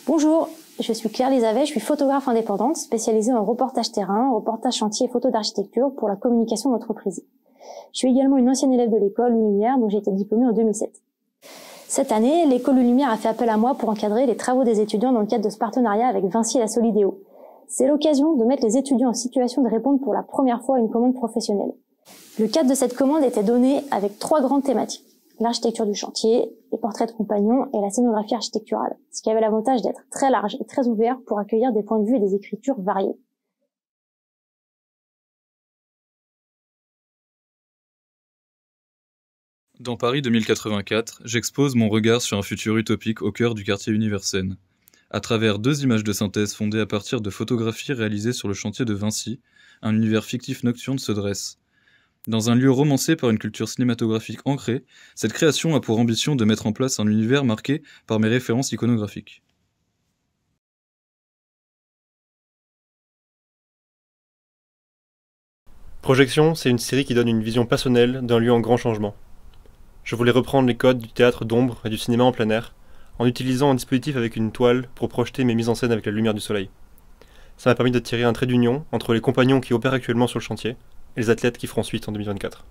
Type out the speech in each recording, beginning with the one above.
Bonjour, je suis Claire Lisavet, je suis photographe indépendante spécialisée en reportage terrain, reportage chantier et photo d'architecture pour la communication d'entreprise. Je suis également une ancienne élève de l'école Lumière dont j'ai été diplômée en 2007. Cette année, l'école Lumière a fait appel à moi pour encadrer les travaux des étudiants dans le cadre de ce partenariat avec Vinci et la Solidéo. C'est l'occasion de mettre les étudiants en situation de répondre pour la première fois à une commande professionnelle. Le cadre de cette commande était donné avec 3 grandes thématiques: l'architecture du chantier, les portraits de compagnons et la scénographie architecturale, ce qui avait l'avantage d'être très large et très ouvert pour accueillir des points de vue et des écritures variées. Dans Paris 2084, j'expose mon regard sur un futur utopique au cœur du quartier Universène. À travers 2 images de synthèse fondées à partir de photographies réalisées sur le chantier de Vinci, un univers fictif nocturne se dresse. Dans un lieu romancé par une culture cinématographique ancrée, cette création a pour ambition de mettre en place un univers marqué par mes références iconographiques. Projection, c'est une série qui donne une vision personnelle d'un lieu en grand changement. Je voulais reprendre les codes du théâtre d'ombre et du cinéma en plein air, en utilisant un dispositif avec une toile pour projeter mes mises en scène avec la lumière du soleil. Ça m'a permis de tirer un trait d'union entre les compagnons qui opèrent actuellement sur le chantier et les athlètes qui feront suite en 2024.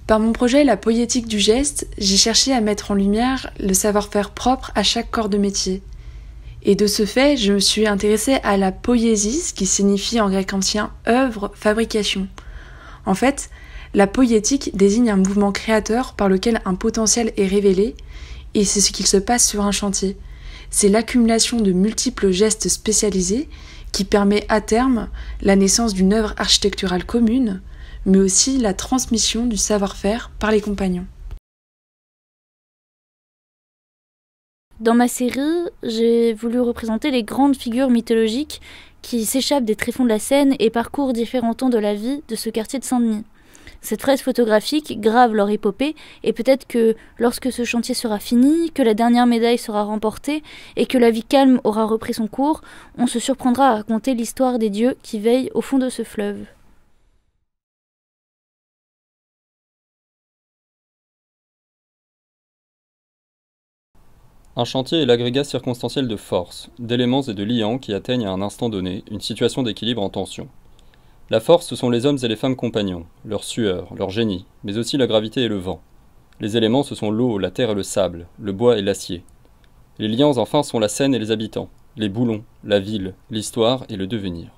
Par mon projet La poétique du geste, j'ai cherché à mettre en lumière le savoir-faire propre à chaque corps de métier. Et de ce fait, je me suis intéressée à la poiesis, qui signifie en grec ancien œuvre, fabrication. En fait, la poétique désigne un mouvement créateur par lequel un potentiel est révélé, et c'est ce qu'il se passe sur un chantier. C'est l'accumulation de multiples gestes spécialisés qui permet à terme la naissance d'une œuvre architecturale commune, mais aussi la transmission du savoir-faire par les compagnons. Dans ma série, j'ai voulu représenter les grandes figures mythologiques qui s'échappent des tréfonds de la Seine et parcourent différents temps de la vie de ce quartier de Saint-Denis. Cette fresque photographique grave leur épopée et peut-être que lorsque ce chantier sera fini, que la dernière médaille sera remportée et que la vie calme aura repris son cours, on se surprendra à raconter l'histoire des dieux qui veillent au fond de ce fleuve. Un chantier est l'agrégat circonstanciel de forces, d'éléments et de liants qui atteignent à un instant donné une situation d'équilibre en tension. La force, ce sont les hommes et les femmes compagnons, leur sueur, leur génie, mais aussi la gravité et le vent. Les éléments, ce sont l'eau, la terre et le sable, le bois et l'acier. Les liants, enfin, sont la scène et les habitants, les boulons, la ville, l'histoire et le devenir.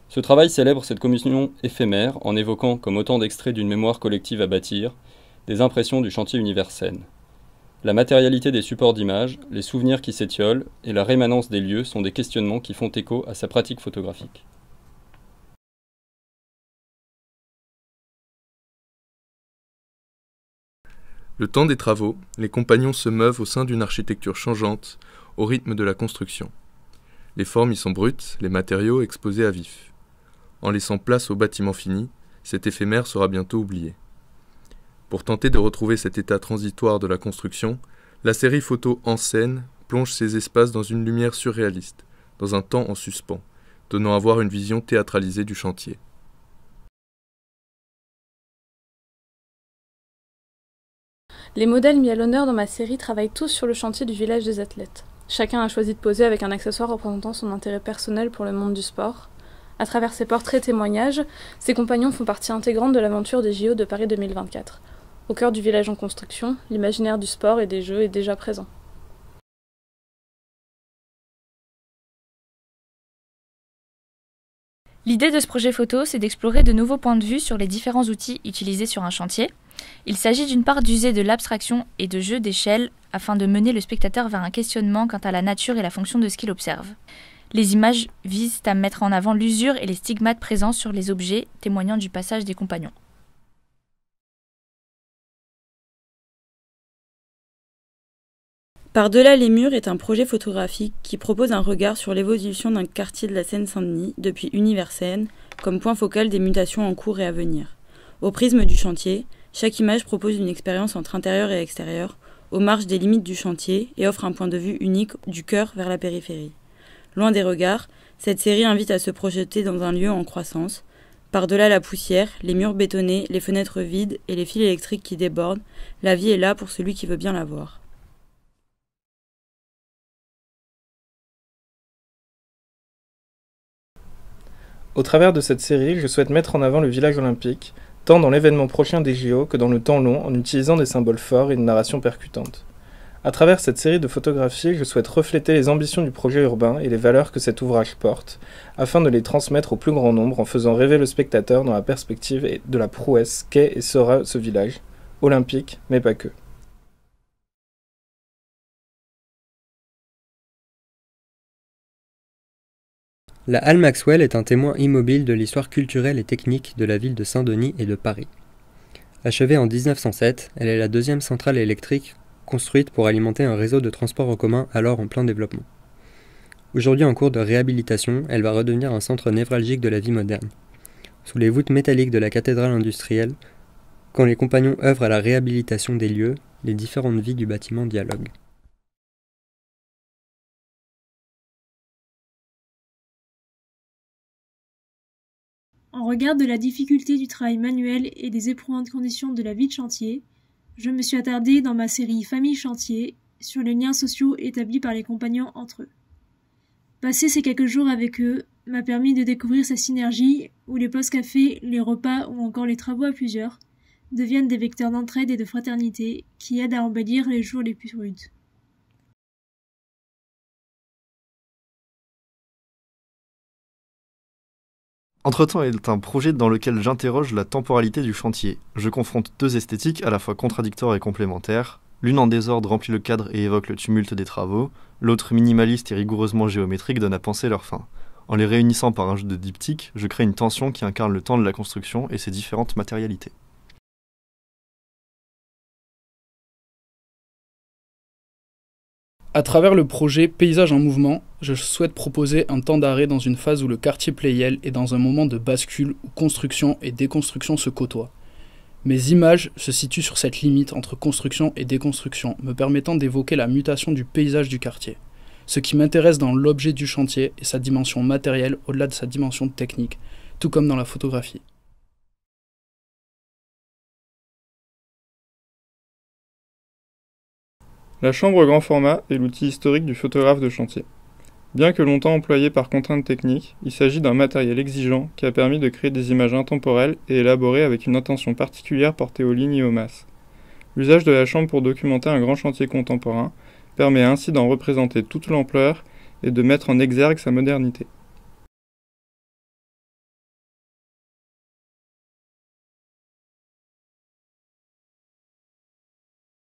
Ce travail célèbre cette communion éphémère en évoquant, comme autant d'extraits d'une mémoire collective à bâtir, des impressions du chantier Universène. La matérialité des supports d'images, les souvenirs qui s'étiolent et la rémanence des lieux sont des questionnements qui font écho à sa pratique photographique. Le temps des travaux, les compagnons se meuvent au sein d'une architecture changeante, au rythme de la construction. Les formes y sont brutes, les matériaux exposés à vif. En laissant place au bâtiment fini, cet éphémère sera bientôt oublié. Pour tenter de retrouver cet état transitoire de la construction, la série photo En scène plonge ces espaces dans une lumière surréaliste, dans un temps en suspens, donnant à voir une vision théâtralisée du chantier. Les modèles mis à l'honneur dans ma série travaillent tous sur le chantier du village des athlètes. Chacun a choisi de poser avec un accessoire représentant son intérêt personnel pour le monde du sport. À travers ces portraits témoignages, ces compagnons font partie intégrante de l'aventure des JO de Paris 2024. Au cœur du village en construction, l'imaginaire du sport et des jeux est déjà présent. L'idée de ce projet photo, c'est d'explorer de nouveaux points de vue sur les différents outils utilisés sur un chantier. Il s'agit d'une part d'user de l'abstraction et de jeux d'échelle afin de mener le spectateur vers un questionnement quant à la nature et la fonction de ce qu'il observe. Les images visent à mettre en avant l'usure et les stigmates présents sur les objets, témoignant du passage des compagnons. Par-delà les murs est un projet photographique qui propose un regard sur l'évolution d'un quartier de la Seine-Saint-Denis depuis Universène comme point focal des mutations en cours et à venir. Au prisme du chantier, chaque image propose une expérience entre intérieur et extérieur, aux marges des limites du chantier et offre un point de vue unique du cœur vers la périphérie. Loin des regards, cette série invite à se projeter dans un lieu en croissance, Par-delà la poussière, les murs bétonnés, les fenêtres vides et les fils électriques qui débordent, la vie est là pour celui qui veut bien la voir. Au travers de cette série, je souhaite mettre en avant le village olympique, tant dans l'événement prochain des JO que dans le temps long, en utilisant des symboles forts et une narration percutante. À travers cette série de photographies, je souhaite refléter les ambitions du projet urbain et les valeurs que cet ouvrage porte, afin de les transmettre au plus grand nombre en faisant rêver le spectateur dans la perspective de la prouesse qu'est et sera ce village, olympique, mais pas que. La Halle Maxwell est un témoin immobile de l'histoire culturelle et technique de la ville de Saint-Denis et de Paris. Achevée en 1907, elle est la deuxième centrale électrique construite pour alimenter un réseau de transport en commun alors en plein développement. Aujourd'hui en cours de réhabilitation, elle va redevenir un centre névralgique de la vie moderne. Sous les voûtes métalliques de la cathédrale industrielle, quand les compagnons œuvrent à la réhabilitation des lieux, les différentes vies du bâtiment dialoguent. En regard de la difficulté du travail manuel et des éprouvantes conditions de la vie de chantier, je me suis attardée dans ma série Famille Chantier sur les liens sociaux établis par les compagnons entre eux. Passer ces quelques jours avec eux m'a permis de découvrir sa synergie où les postes cafés, les repas ou encore les travaux à plusieurs deviennent des vecteurs d'entraide et de fraternité qui aident à embellir les jours les plus rudes. Entretemps est un projet dans lequel j'interroge la temporalité du chantier. Je confronte deux esthétiques à la fois contradictoires et complémentaires. L'une en désordre remplit le cadre et évoque le tumulte des travaux. L'autre, minimaliste et rigoureusement géométrique, donne à penser leur fin. En les réunissant par un jeu de diptyque, je crée une tension qui incarne le temps de la construction et ses différentes matérialités. À travers le projet Paysage en mouvement, je souhaite proposer un temps d'arrêt dans une phase où le quartier Pleyel est dans un moment de bascule où construction et déconstruction se côtoient. Mes images se situent sur cette limite entre construction et déconstruction, me permettant d'évoquer la mutation du paysage du quartier. Ce qui m'intéresse dans l'objet du chantier est sa dimension matérielle au-delà de sa dimension technique, tout comme dans la photographie. La chambre grand format est l'outil historique du photographe de chantier. Bien que longtemps employé par contrainte technique, il s'agit d'un matériel exigeant qui a permis de créer des images intemporelles et élaborées avec une attention particulière portée aux lignes et aux masses. L'usage de la chambre pour documenter un grand chantier contemporain permet ainsi d'en représenter toute l'ampleur et de mettre en exergue sa modernité.